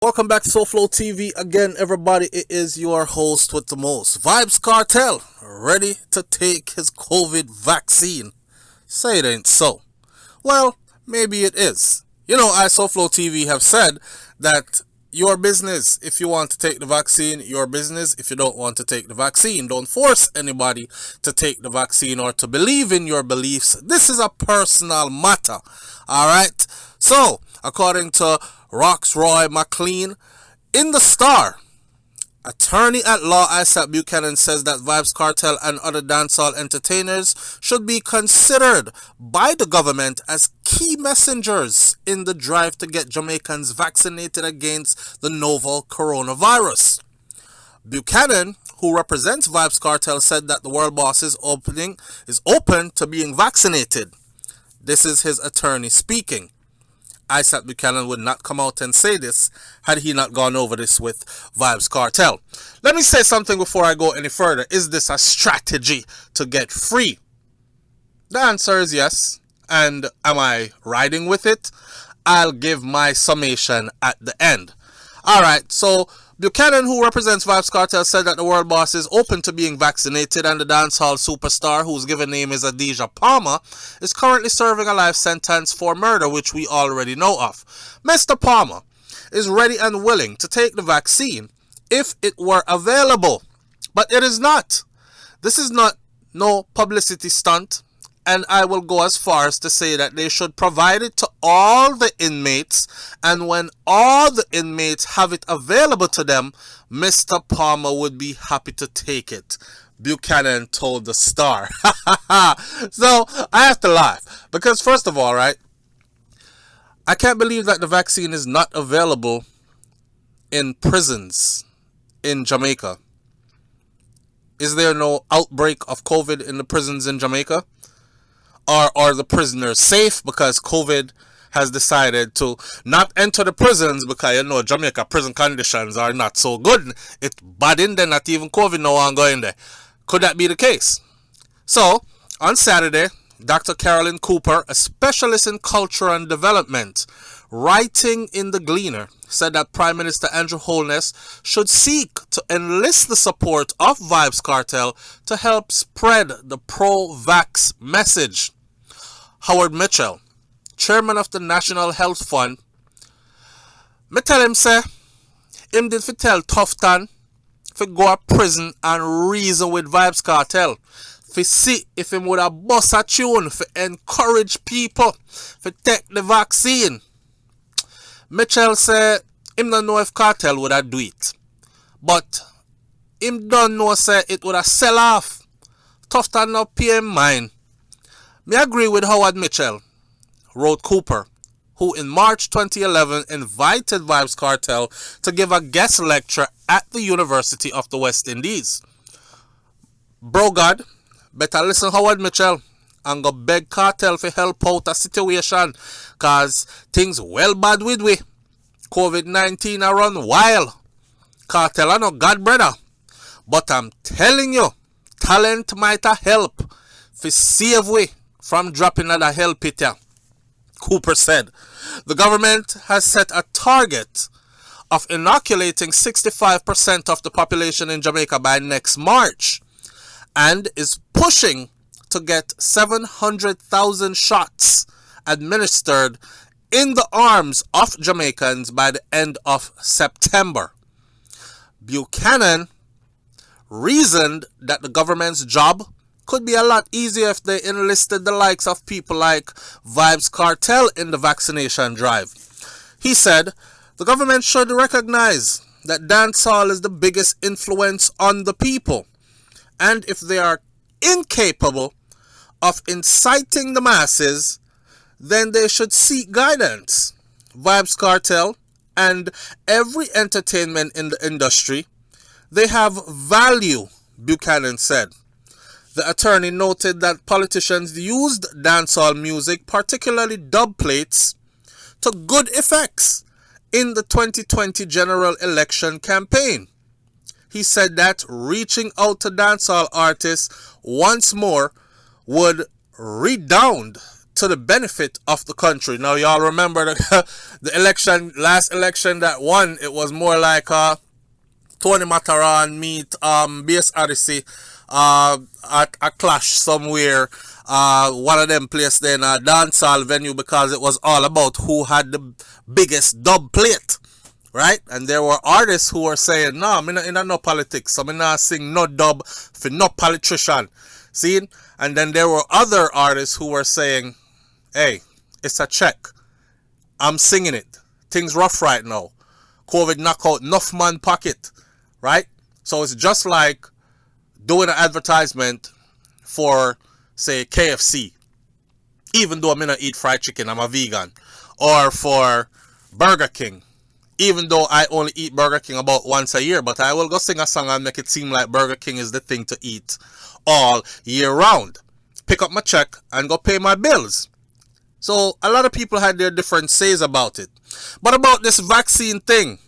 Welcome back to SouFLoTV again, everybody. It is your host with the most, Vybz Kartel, ready to take his COVID vaccine. Say it ain't so. Well, maybe it is. I, SouFLoTV, have said that your business. If you want to take the vaccine, your business. If you don't want to take the vaccine, don't force anybody to take the vaccine or to believe in your beliefs. This is a personal matter. All right. So, according to Roxroy McLean, in the Star, attorney at law Isaac Buchanan says that Vybz Kartel and other dancehall entertainers should be considered by the government as key messengers in the drive to get Jamaicans vaccinated against the novel coronavirus. Buchanan, who represents Vybz Kartel, said that the world boss is open to being vaccinated. This is his attorney speaking. Isaac Buchanan would not come out and say this had he not gone over this with Vybz Kartel. Let me say something before I go any further. Is this a strategy to get free? The answer is yes. And am I riding with it? I'll give my summation at the end. Alright, so Buchanan, who represents Vybz Kartel, said that the world boss is open to being vaccinated, and the dancehall superstar, whose given name is Adidja Palmer, is currently serving a life sentence for murder, which we already know of. Mr. Palmer is ready and willing to take the vaccine if it were available, but it is not. This is not no publicity stunt, and I will go as far as to say that they should provide it to all the inmates, and when all the inmates have it available to them, Mr. Palmer would be happy to take it, Buchanan told the Star. So, I have to laugh, because first of all, right, I can't believe that the vaccine is not available in prisons in Jamaica. Is there no outbreak of COVID in the prisons in Jamaica? Or are the prisoners safe because COVID has decided to not enter the prisons because, Jamaica prison conditions are not so good. It's bad in there, not even COVID no one going there. Could that be the case? So, on Saturday, Dr. Carolyn Cooper, a specialist in culture and development, writing in The Gleaner, said that Prime Minister Andrew Holness should seek to enlist the support of Vybz Kartel to help spread the pro-vax message. Howard Mitchell, chairman of the National Health Fund, me tell him say, him did fi tell Tufton fi go to prison and reason with Vybz Kartel, fi see if him would have bust a tune fi encourage people fi take the vaccine. Mitchell say him don't know if Kartel would have do it, but him don't know say it would have sell off. Tufton no pay him mind. Me agree with Howard Mitchell, wrote Cooper, who in March 2011 invited Vybz Kartel to give a guest lecture at the University of the West Indies. Bro God, better listen Howard Mitchell and go beg Kartel for help out a situation, cause things well bad with we. COVID-19 a run wild. Kartel are no God brother, but I'm telling you, talent might a help for save we from dropping at a hell pit here. Cooper said the government has set a target of inoculating 65% of the population in Jamaica by next March and is pushing to get 700,000 shots administered in the arms of Jamaicans by the end of September. Buchanan reasoned that the government's job could be a lot easier if they enlisted the likes of people like Vybz Kartel in the vaccination drive. He said the government should recognize that dancehall is the biggest influence on the people, and if they are incapable of inciting the masses, then they should seek guidance. Vybz Kartel and every entertainment in the industry, they have value, Buchanan said. The attorney noted that politicians used dancehall music, particularly dub plates, to good effects in the 2020 general election campaign. He said that reaching out to dancehall artists once more would redound to the benefit of the country. Now, y'all remember the election, last election that won, it was more like Tony Mataran meet Bass Odyssey at a clash somewhere. One of them placed in a dancehall venue because it was all about who had the biggest dub plate, right? And there were artists who were saying, "No, I'm in no politics. I'm not sing no dub for no politician." See? And then there were other artists who were saying, "Hey, it's a check. I'm singing it. Things rough right now. COVID knock out enough man pocket." Right? So it's just like doing an advertisement for, say, KFC. Even though I'm not eat fried chicken, I'm a vegan. Or for Burger King. Even though I only eat Burger King about once a year. But I will go sing a song and make it seem like Burger King is the thing to eat all year round. Pick up my check and go pay my bills. So a lot of people had their different says about it. But about this vaccine thing,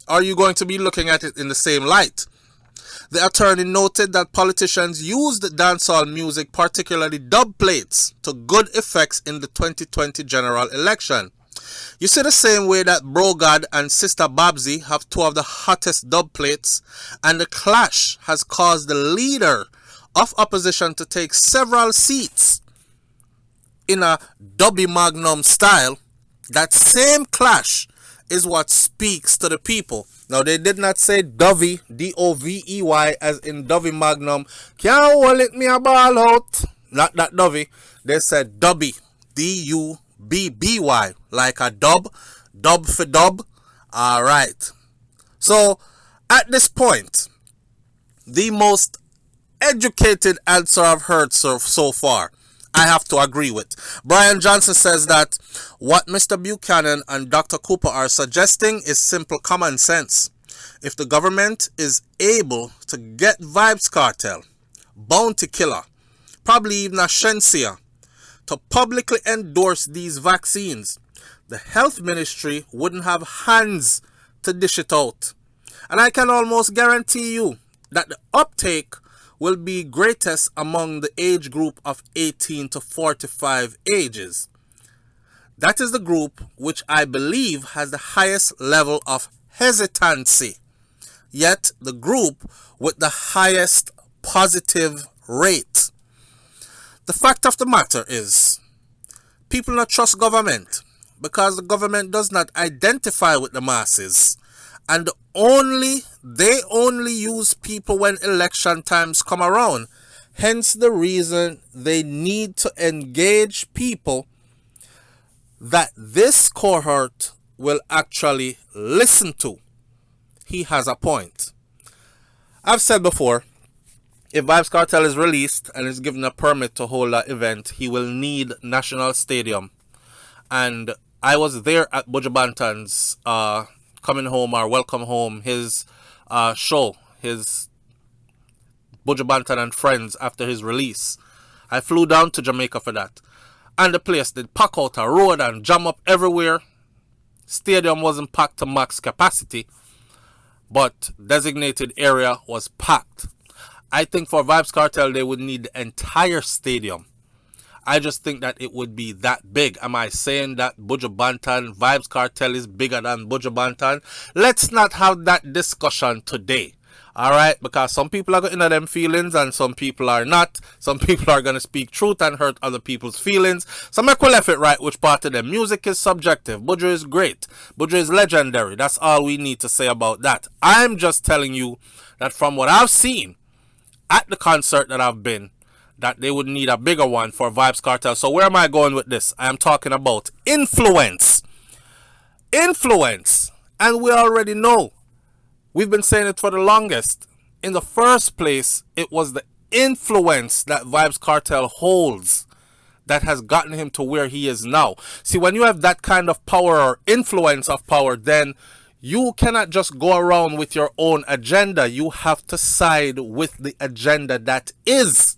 are you going to be looking at it in the same light? The attorney noted that politicians used dancehall music, particularly dub plates, to good effects in the 2020 general election. You see, the same way that Bro God and Sister Babsy have two of the hottest dub plates, and the clash has caused the leader of opposition to take several seats in a dubby magnum style. That same clash is what speaks to the people. Now, they did not say Dovey, D-O-V-E-Y, as in Dovey Magnum. Can't hold it, me a ball out. Not that Dovey. They said Dubby, D-U-B-B-Y, like a dub for dub. All right. So, at this point, the most educated answer I've heard so far, I have to agree with. Brian Johnson says that what Mr. Buchanan and Dr. Cooper are suggesting is simple common sense. If the government is able to get Vybz Kartel, Bounty Killer, probably even Ashensia, to publicly endorse these vaccines, the health ministry wouldn't have hands to dish it out. And I can almost guarantee you that the uptake will be greatest among the age group of 18 to 45 ages. That is the group which I believe has the highest level of hesitancy, yet the group with the highest positive rate. The fact of the matter is, people don't trust government because the government does not identify with the masses, and they only use people when election times come around. Hence the reason they need to engage people that this cohort will actually listen to. He has a point. I've said before, if Vybz Kartel is released and is given a permit to hold that event, he will need National Stadium. And I was there at Buju Banton's coming home or welcome home, his show, his Buju Banton and Friends after his release. I flew down to Jamaica for that. And the place did pack out a road and jam up everywhere. Stadium wasn't packed to max capacity, but designated area was packed. I think for Vybz Kartel, they would need the entire stadium. I just think that it would be that big. Am I saying that Buju Banton, Vybz Kartel is bigger than Buju Banton? Let's not have that discussion today. Alright? Because some people are going to them feelings and some people are not. Some people are going to speak truth and hurt other people's feelings. Some will left it right which part of them. Music is subjective. Buju is great. Buju is legendary. That's all we need to say about that. I'm just telling you that from what I've seen at the concert that I've been, that they would need a bigger one for Vybz Kartel. So where am I going with this? I am talking about influence. Influence. And we already know. We've been saying it for the longest. In the first place, it was the influence that Vybz Kartel holds that has gotten him to where he is now. See, when you have that kind of power or influence of power, then you cannot just go around with your own agenda. You have to side with the agenda that is.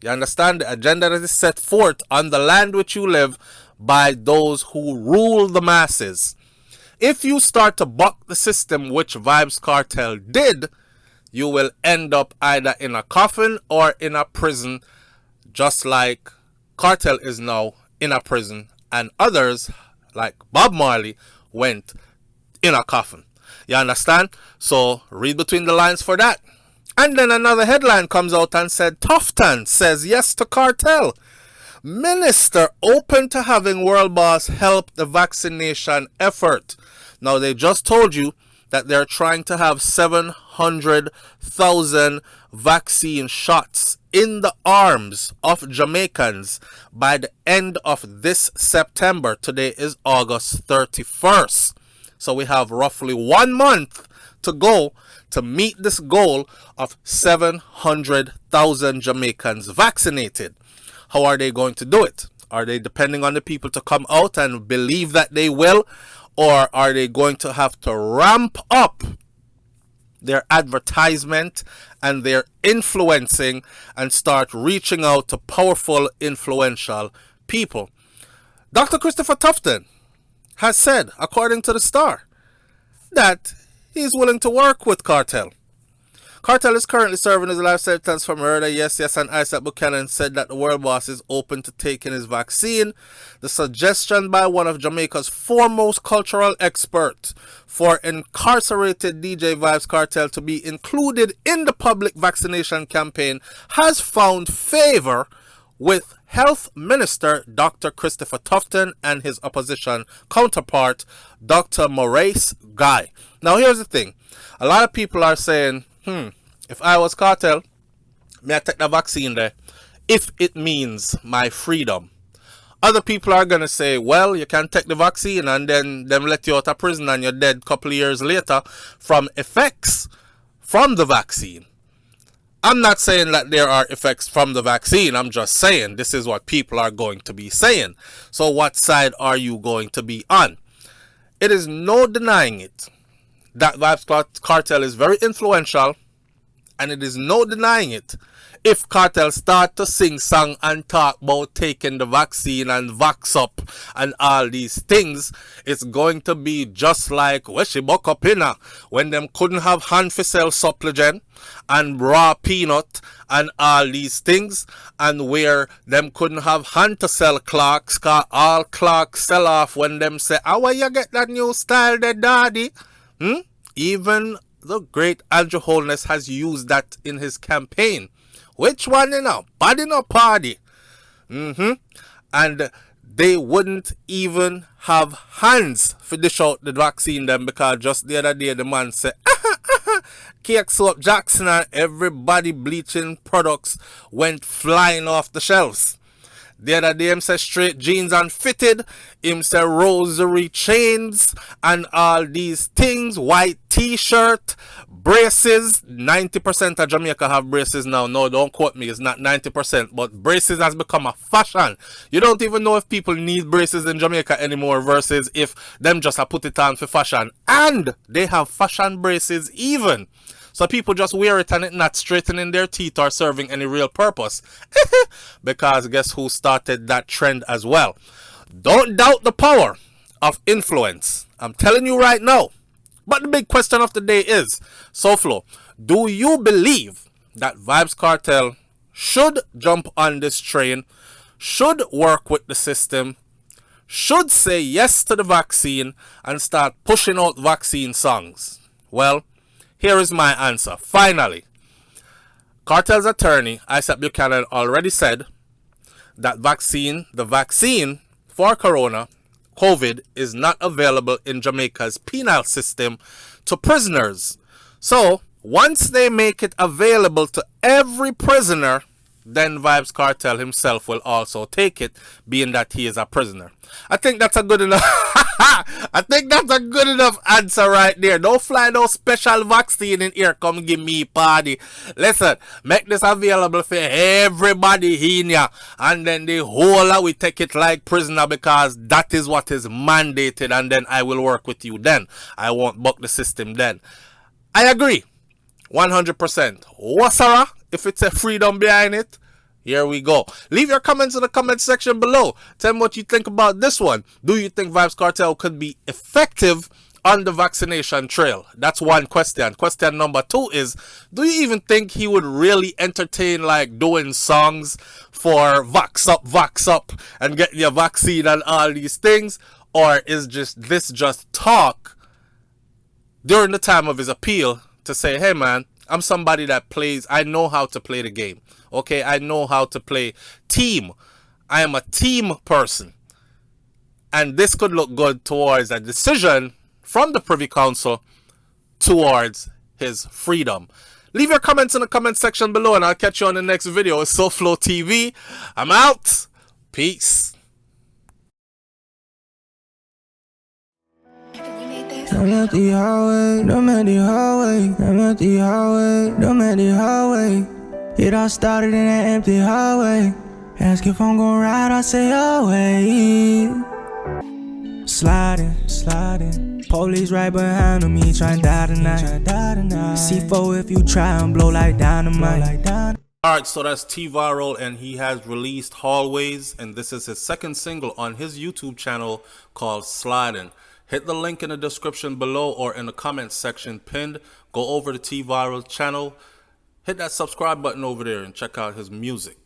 You understand? The agenda that is set forth on the land which you live by those who rule the masses. If you start to buck the system which Vybz Kartel did, you will end up either in a coffin or in a prison, just like Kartel is now in a prison, and others, like Bob Marley, went in a coffin. You understand? So read between the lines for that. And then another headline comes out and said, Tufton says yes to Kartel. Minister open to having world boss help the vaccination effort. Now they just told you that they're trying to have 700,000 vaccine shots in the arms of Jamaicans by the end of this September. Today is August 31st. So we have roughly 1 month to go to meet this goal of 700,000 Jamaicans vaccinated. How are they going to do it? Are they depending on the people to come out and believe that they will? Or are they going to have to ramp up their advertisement and their influencing and start reaching out to powerful, influential people? Dr. Christopher Tufton has said, according to the Star, that he's willing to work with Kartel. Kartel is currently serving his life sentence for murder. Yes, and Isaac Buchanan said that the world boss is open to taking his vaccine. The suggestion by one of Jamaica's foremost cultural experts for incarcerated DJ Vybz Kartel to be included in the public vaccination campaign has found favor with Health Minister Dr. Christopher Tufton and his opposition counterpart, Dr. Maurice Guy. Now, here's the thing. A lot of people are saying, if I was Kartel, may I take the vaccine there if it means my freedom. Other people are going to say, well, you can take the vaccine and then them let you out of prison and you're dead a couple of years later from effects from the vaccine. I'm not saying that there are effects from the vaccine. I'm just saying this is what people are going to be saying. So what side are you going to be on? It is no denying it that Vybz Kartel is very influential, and it is no denying it if Kartel start to sing song and talk about taking the vaccine and vax up and all these things, it's going to be just like where she buck up in when them couldn't have hand for sell supplement and raw peanut and all these things, and where them couldn't have hand to sell clocks, cause all clocks sell off when them say, how will you get that new style there, daddy? Even the great Andrew Holness has used that in his campaign. Which one, body no party. And they wouldn't even have hands for dish out the vaccine them, because just the other day the man said, Cake Soap Jackson and everybody bleaching products went flying off the shelves. The other day him say straight jeans and fitted, him say rosary chains and all these things, white t-shirt, braces. 90% of Jamaica have braces now. No, don't quote me, it's not 90%, but braces has become a fashion. You don't even know if people need braces in Jamaica anymore versus if them just have put it on for fashion. And they have fashion braces even. So people just wear it and it not straightening their teeth or serving any real purpose. Because guess who started that trend as well? Don't doubt the power of influence. I'm telling you right now. But the big question of the day is, SouFlo, do you believe that Vybz Kartel should jump on this train, should work with the system, should say yes to the vaccine and start pushing out vaccine songs? Well, here is my answer. Finally, Kartel's attorney, Isaac Buchanan, already said that the vaccine for COVID is not available in Jamaica's penal system to prisoners. So, once they make it available to every prisoner, then Vybz Kartel himself will also take it, being that he is a prisoner. I think that's a good enough answer right there. Don't fly no special vaccine in here. Come give me party. Listen, make this available for everybody here, and then the whole we take it like prisoner, because that is what is mandated, and then I will work with you then. I won't buck the system then. I agree. 100%. Wasara, if it's a freedom behind it, here we go. Leave your comments in the comment section below. Tell me what you think about this one. Do you think Vybz Kartel could be effective on the vaccination trail? That's one question. Question number two is, do you even think he would really entertain like doing songs for vax up, and get your vaccine and all these things? Or is just talk during the time of his appeal to say, hey man, I'm somebody that plays, I know how to play the game. Okay, I know how to play team. I am a team person. And this could look good towards a decision from the Privy Council towards his freedom. Leave your comments in the comment section below, and I'll catch you on the next video. It's SouFLoTV. I'm out. Peace. I'm at the hallway, I'm at the hallway, I'm at the hallway, I'm at the hallway. It all started in that empty hallway. Ask if I'm gon' ride, I say away. Sliding, police right behind me, trying to die tonight. C4 if you try and blow like dynamite. Alright, so that's T-Viral, and he has released Hallways, and this is his second single on his YouTube channel called Sliding. Hit the link in the description below or in the comments section pinned. Go over to T-Viral channel, hit that subscribe button over there and check out his music.